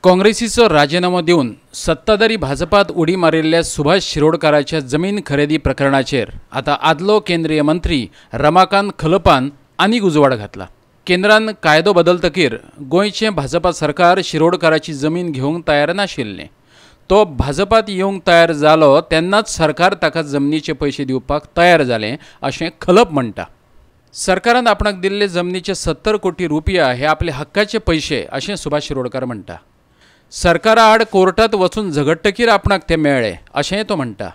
काँग्रेसीचो राजीनामो दिवन सत्ताधारी भाजपात उडी मारिल्ल्या सुभाष शिरोडकाराच्या जमीन खरेदी प्रकरणाचेर आता आदलो केंद्रीय मंत्री रमाकांत खलपान आनीक उजवाड घातला। केंद्रान कायदो बदलतकीर गोंयचें भाजपा सरकार शिरोडकाराची जमीन घेवंक तयार नाशिल्लें। तो भाजपात येवंक तयार जालो तेन्नाच सरकार ताका जमनीचे पैसे दिवपाक तयार जालें अशें खलप म्हणटा। सरकारान आपणाक दिल्ले जमनीचे 70 कोटी रुपया हे आपले हक्काचे पैसे अशें सुभाष शिरोडकार म्हणटा। सरकारा आड कोर्टात वचून झगडटकीर आपणाक ते मेळ्ळे अशेंय तो म्हणटा।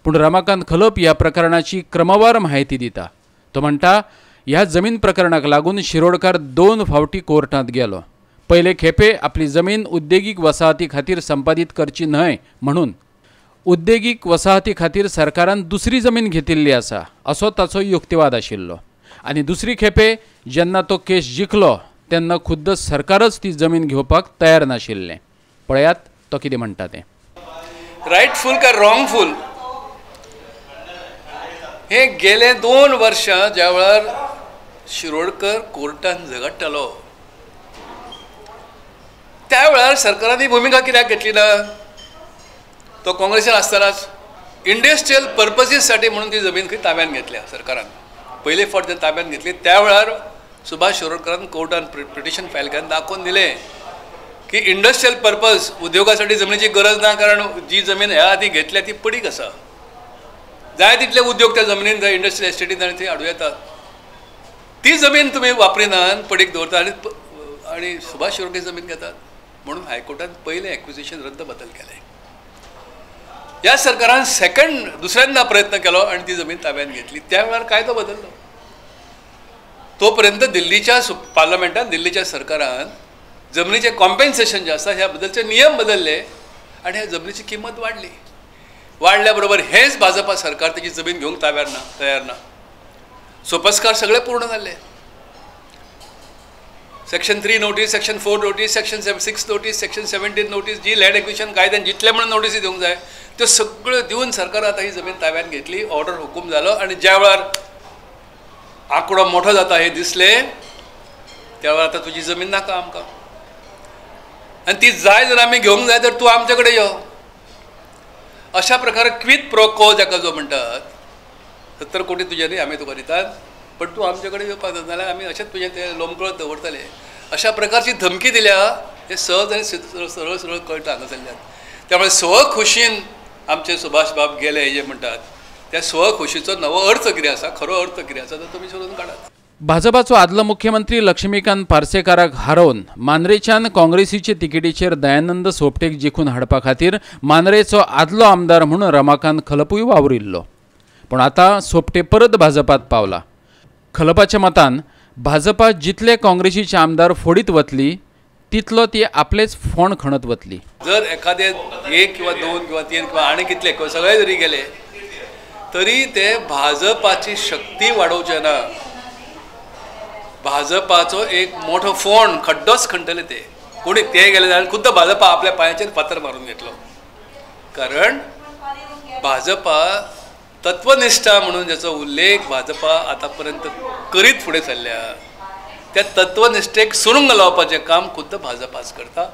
पूण रमाकांत खलप ह्या प्रकरणाची क्रमवार म्हायती दिता। तो म्हणटा ह्या जमीन प्रकरणाक लागून शिरोडकार 2 फावटी कोर्टांत गेलो। पयले खेपे आपली जमीन उद्देगीक वसाहती खातीर संपादीत करची न्हय म्हणून उद्देगीक वसाहती खातीर सरकारान दुसरी जमीन घेतिल्ली आसा असो ताचो युक्तिवाद आशिल्लो। आनी दुसरी खेपे जेन्ना तो केस जिखलो तेन्ना खुद्द सरकारच ती जमीन घेवपाक तयार नाशिल्लें। पळयात तो कितें म्हणटा तें। रायटफुल काय रॉंगफुल हे गेले 2 वर्सां ज्या वेळार शिरोडकर कोर्टान झगडटालो त्या वेळार सरकारान ही भुमिका कित्याक घेतली ना? तो काँग्रेसीन आसतनाच इंडस्ट्रियल पर्पजीस साठी म्हणून ती जमीन खंय ताब्यान घेतल्या सरकारान। पयले फावट जेन्ना ताब्यान घेतली त्या वेळार सुभाष शिरोडकरान कोर्टान पिटिशन फायल केलें, दाखोवन दिलें की इंडस्ट्रियल पर्पज उद्योगासाठी जमनीची गरज ना, कारण जी जमीन ह्या आधी घेतल्या ती पडीक आसा। जाय तितले उद्योग त्या जमनीन जाय इंडस्ट्रियल एस्टेटीन आनी थंय हाडूं येतात। ती जमीन तुमी वापरिनात पडीक दवरतात आनी सुभाष शिरोडकर जमीन घेतात म्हणून हायकोर्टान पयलें एक्विजिशन रद्द बदल केलें। ह्या सरकारान दुसऱ्यांदा प्रयत्न केलो आनी ती जमीन ताब्यान घेतली। त्या वेळार कायदो बदललो। तोपर्यंत दिल्लीच्या पार्लमेंटान दिल्लीच्या सरकारान जमनीचे कॉम्पेन्सेशन जे आसा ह्या बद्दलचे नियम बदलले आनी ह्या जमनीची किंमत वाडली। वाडल्या बरोबर हेच भाजपा सरकार तेजी जमीन घेवंक तयार ना। सोपस्कार सगळे पूर्ण जाल्ले। Section 3 notice, section 4 notice, section 6 notice, section 17 notice, जी लँड एक्विजिशन कायद्यान जितले म्हणून नोटीसी दिवंक जाय त्यो सगळ्यो दिवन सरकार आतां ही जमीन ताब्यान घेतली। ऑर्डर हुकूम जालो आनी ज्या वेळार आंकडो मोठो जाता हे दिसले त्या वेळार आतां तुजी जमीन नाका आमकां आनी ती जाय जर आमी घेवंक जाय तर तूं आमचे कडेन यो। अशा प्रकारे क्विड प्रो क्वो जाका जो म्हणटात 70 कोटी तुजे न्ही आमी तुका दितात पण तूं आमचे कडेन येवपाक जाय नाल्यार आमी अशेंच तुजें तें लोंबकळत दवरतले। अशा प्रकारची धमकी दिल्या हे सहज आनी सरळ कळटा हांगासरल्यान। त्यामुळे स्व खुशीन आमचे सुभाष बाब गेले हे म्हणटात त्या स्व खुशीचो नवो अर्थ कितें आसा, खरो अर्थ कितें आसा तो तुमी सोदून काडात। भाजपाचो आदलो मुख्यमंत्री लक्ष्मीकांत पार्सेकाराक हारोवन मांद्रेच्यान काँग्रेसीचे तिकेटीचेर दयानंद सोपटेक जिखून हाडपा खातीर मांद्रेचो आदलो आमदार म्हणून रमाकांत खलपूय वावुरिल्लो। पूण आतां सोपटे परत भाजपात पावला। खलपाच्या मतान भाजपा जितले काँग्रेसीचे आमदार फोडीत वतली तितलो ती आपलेच फोंड खणत वतली। जर एखादे 1 किंवा 2 किंवा 3 किंवा आनी कितले किंवा सगळे जरी गेले तरी ते भाजपाची शक्ती वाडोवचे ना। भाजपाचो एक मोठो फोंड खड्डोच खणटले ते। कोणी ते गेले जाल्यार खुद्द भाजपा आपल्या पांयाचेर फातर मारून घेतलो। कारण भाजपा तत्वनिष्ठा म्हणून ज्याचो उल्लेख भाजपा आतापर्यंत करीत फुडें सरल्या त्या तत्वनिष्ठेक सुरुंग लावपाचें काम खुद्द भाजपाच करता।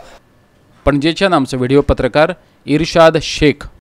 पणजेच्यान आमचो व्हिडिओ पत्रकार इर्शाद शेख।